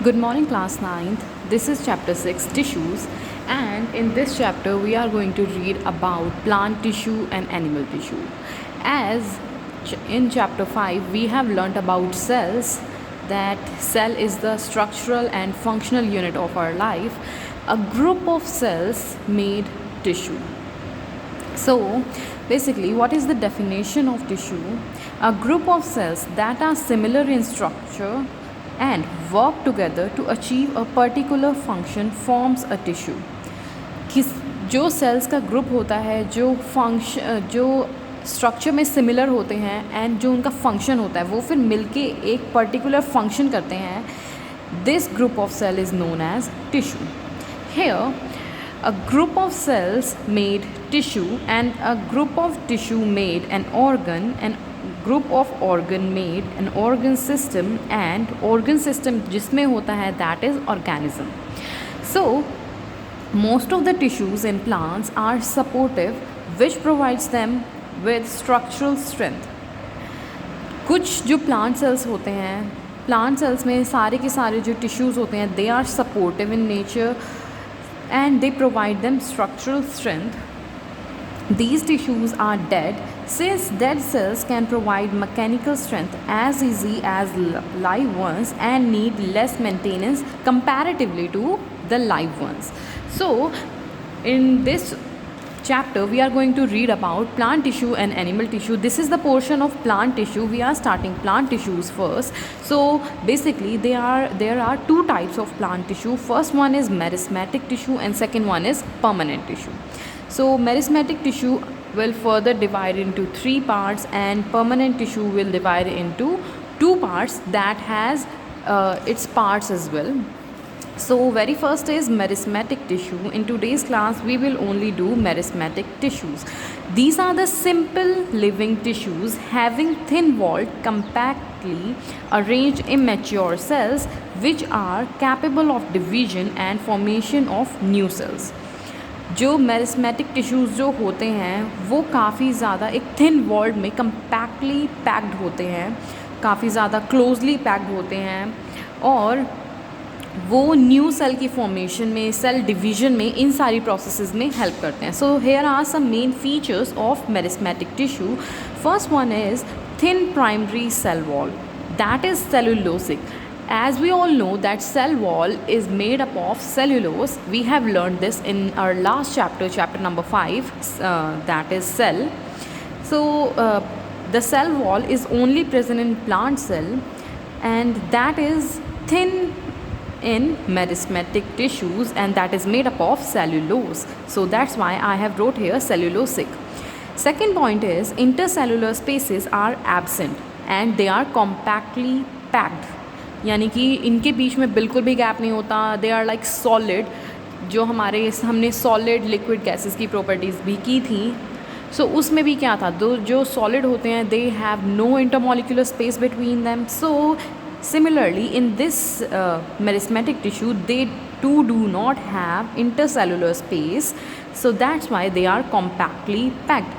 Good morning, class 9th. This is chapter 6, tissues, and in this chapter, we are going to read about plant tissue and animal tissue. As in chapter 5, we have learnt about cells, that cell is the structural and functional unit of our life. A group of cells made tissue. So, basically, what is the definition of tissue? A group of cells that are similar in structure and work together to achieve a particular function forms a tissue. जो sales का group होता है, जो structure में similar होते हैं and जो उनका फंक्शन होता है वो फिर मिलके एक पर्टिकुलर फंक्शन करते हैं, this group of cell is known as tissue. Here, a group of cells made tissue and a group of tissue made an organ, and group of organ made an organ system, and organ system जिसमें होता है that is organism. So, most of the tissues in plants are supportive, which provides them with structural strength. कुछ जो plant cells होते हैं, plant cells में सारे के सारे जो tissues होते हैं, they are supportive in nature and they provide them structural strength. These tissues are dead, since dead cells can provide mechanical strength as easy as live ones and need less maintenance comparatively to the live ones. So, in this chapter we are going to read about plant tissue and animal tissue. This is the portion of plant tissue. We are starting plant tissues first. So basically there are two types of plant tissue. First one is meristematic tissue and second one is permanent tissue. So meristematic tissue will further divide into three parts, and permanent tissue will divide into two parts that has its parts as well. So very first is meristematic tissue. In today's class we will only do meristematic tissues. These are the simple living tissues having thin walled, compactly arranged immature cells which are capable of division and formation of new cells. जो meristematic tissues जो होते हैं वो काफ़ी ज़्यादा एक thin walled में compactly packed होते हैं, काफ़ी ज़्यादा क्लोजली पैक्ड होते हैं, और वो न्यू सेल की फॉर्मेशन में, सेल डिवीजन में, इन सारी प्रोसेसेस में हेल्प करते हैं. So here are some main features of meristematic tissue. First one is thin primary cell wall, that is cellulosic. As we all know that cell wall is made up of cellulose. We have learned this in our last chapter, chapter number 5, that is cell. So the cell wall is only present in plant cell, and that is thin in meristematic tissues, and that is made up of cellulose. So that's why I have wrote here cellulosic. Second point is intercellular spaces are absent and they are compactly packed, यानी कि इनके बीच में बिल्कुल भी gap नहीं होता. They are like solid. जो हमने सॉलिड लिक्विड गैसेस की प्रॉपर्टीज़ भी की थी, सो उसमें भी क्या था, जो सॉलिड होते हैं they have no intermolecular space between them. So similarly in this meristematic tissue they too do not have intercellular space, so that's why they are compactly packed.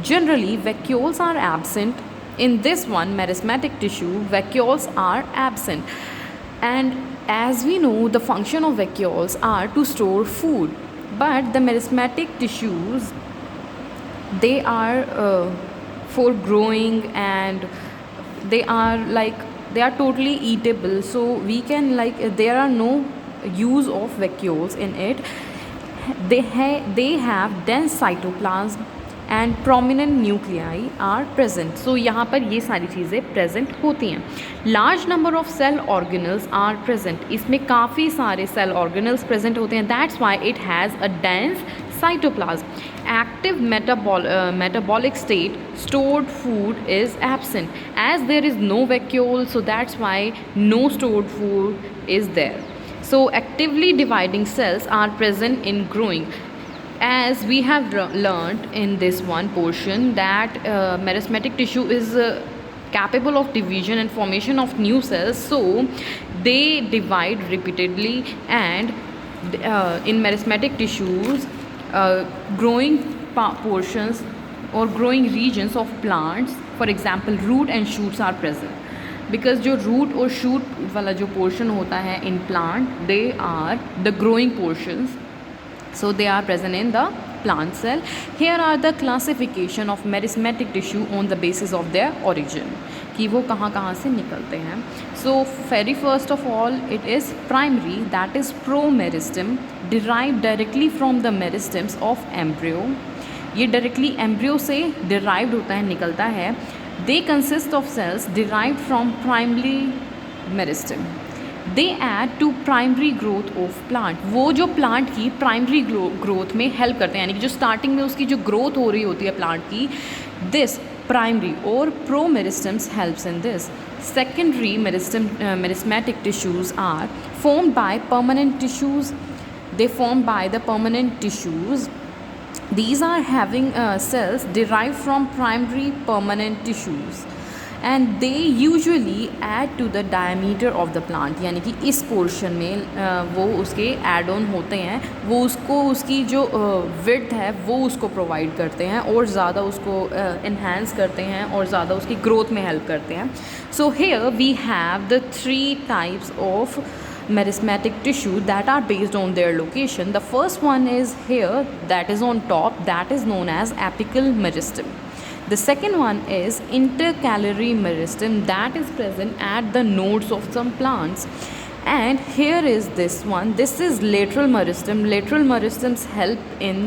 Generally vacuoles are absent. In this one meristematic tissue, vacuoles are absent, and as we know the function of vacuoles are to store food, but the meristematic tissues, they are for growing, and they are totally eatable, so we can there are no use of vacuoles in it. They have dense cytoplasm and prominent nuclei are present. So यहाँ पर ये सारी चीज़ें present होती हैं. Large number of cell organelles are present. इसमें काफ़ी सारे cell organelles present होते हैं. That's why it has a dense cytoplasm. Active metabolic state, stored food is absent. As there is no vacuole, so that's why no stored food is there. So actively dividing cells are present in growing. As we have learned in this one portion that meristematic tissue is capable of division and formation of new cells, so they divide repeatedly, and in meristematic tissues growing portions or growing regions of plants, for example root and shoots, are present. Because जो root और shoot वाला जो portion होता है in plant, they are the growing portions, so they are present in the plant cell. Here are the classification of meristematic tissue on the basis of their origin, कि वो कहाँ कहाँ से निकलते हैं. So very first of all it is primary, that is promeristem, derived directly from the meristems of embryo. ये directly embryo से derived होता है, निकलता है. They consist of cells derived from primary meristem. They add to primary growth of plant. वो जो plant की primary growth में हेल्प करते हैं, यानी कि जो स्टार्टिंग में उसकी जो ग्रोथ हो रही होती है प्लांट की, दिस प्राइमरी और promeristems helps in this. Secondary meristematic tissues are formed by permanent tissues. They form by the permanent tissues. These are having cells derived from primary permanent tissues. And they usually add to the diameter of the plant, यानी कि इस portion में वो उसके add on होते हैं, वो उसको उसकी जो विड्थ है वो उसको प्रोवाइड करते हैं और ज़्यादा उसको इन्हेंस करते हैं और ज़्यादा उसकी ग्रोथ में हेल्प करते हैं. So here we have the 3 types of meristematic tissue that are based on their location. The first one is here, that is on top, that is known as apical meristem. The second one is intercalary meristem, that is present at the nodes of some plants. And here is this one, this is lateral meristem. Lateral meristems help in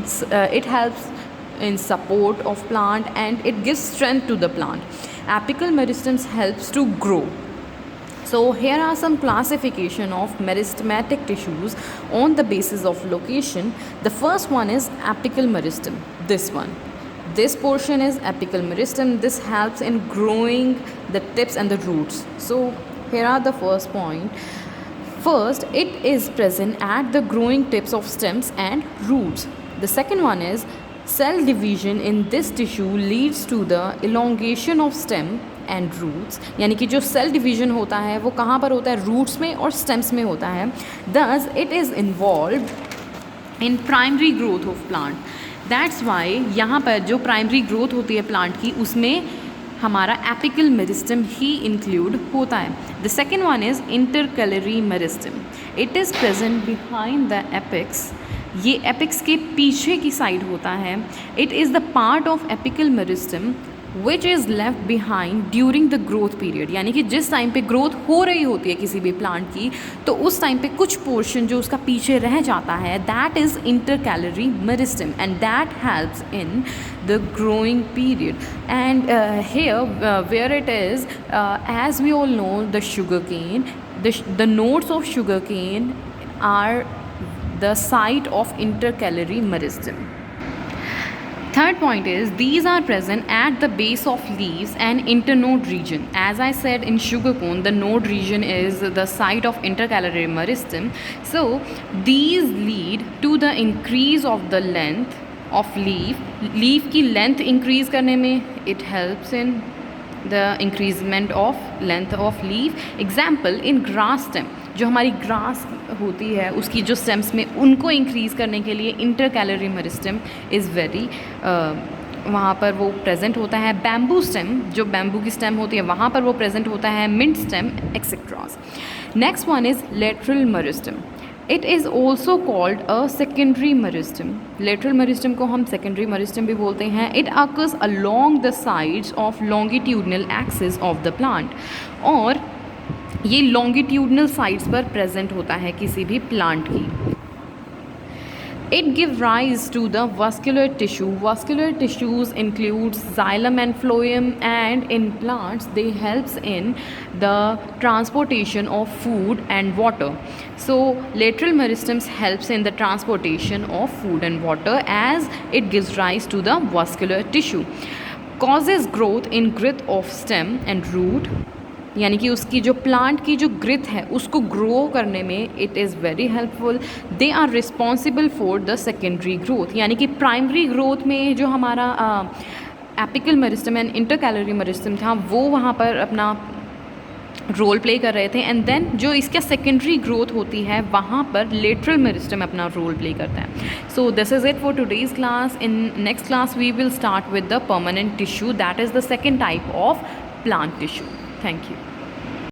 it helps in support of plant and it gives strength to the plant. Apical meristems helps to grow. So here are some classification of meristematic tissues on the basis of location. The first one is apical meristem, this one. This portion is apical meristem. This helps in growing the tips and the roots. So here are the first point. First, it is present at the growing tips of stems and roots. The second one is cell division in this tissue leads to the elongation of stem and roots, यानी कि जो cell division होता है वो कहाँ पर होता है, रूट्स में और स्टेम्स में होता है. Thus it is involve in primary growth of plant. That's why यहाँ पर जो प्राइमरी ग्रोथ होती है प्लांट की उसमें हमारा एपिकल मेरिस्टम ही इंक्लूड होता है. The second one is intercalary meristem. It is present behind the apex. ये एपिक्स के पीछे की साइड होता है. It is the part of apical meristem which is left behind during the growth period, यानी कि जिस टाइम पे ग्रोथ हो रही होती है किसी भी प्लांट की तो उस टाइम पे कुछ पोर्शन जो उसका पीछे रह जाता है, that is intercalary meristem and that helps in the growing period. And here where it is, as we all know, the sugar cane, the nodes of sugar cane are the site of intercalary meristem. Third point is these are present at the base of leaves and internode region. As I said, in sugarcane the node region is the site of intercalary meristem. So these lead to the increase of the length of leaf. Leaf की length increase करने में it helps in the increasement of length of leaf. Example, in grass stem, जो हमारी grass होती है उसकी जो stems में उनको इंक्रीज़ करने के लिए इंटरकैलरी मेरिस्टम इज़ वेरी वहाँ पर वो प्रेजेंट होता है. बैम्बू स्टेम, जो बैम्बू की स्टेम होती है वहाँ पर वो प्रेजेंट होता है. Mint stem etcetera. Next one is lateral meristem. It is also called a secondary meristem. Lateral meristem को हम सेकेंडरी मेरिस्टम भी बोलते हैं. It occurs along the sides of longitudinal axis of the plant. और ये longitudinal sides पर present होता है किसी भी प्लांट की. It gives rise to the vascular tissue. Vascular tissues includes xylem and phloem, and in plants they helps in the transportation of food and water. So lateral meristems helps in the transportation of food and water as it gives rise to the vascular tissue. Causes growth in girth of stem and root. यानी कि उसकी जो plant की जो ग्रिथ है उसको grow करने में it is very helpful. They are responsible for the secondary growth, यानी कि प्राइमरी ग्रोथ में जो हमारा apical meristem and intercalary meristem था वो वहाँ पर अपना रोल प्ले कर रहे थे. एंड देन जो इसका सेकेंडरी ग्रोथ होती है वहाँ पर लेटरल मेरिस्टम अपना रोल प्ले करता है. So this is it for today's class. In next class we will start with the permanent tissue, that is the second type of plant tissue. Thank you.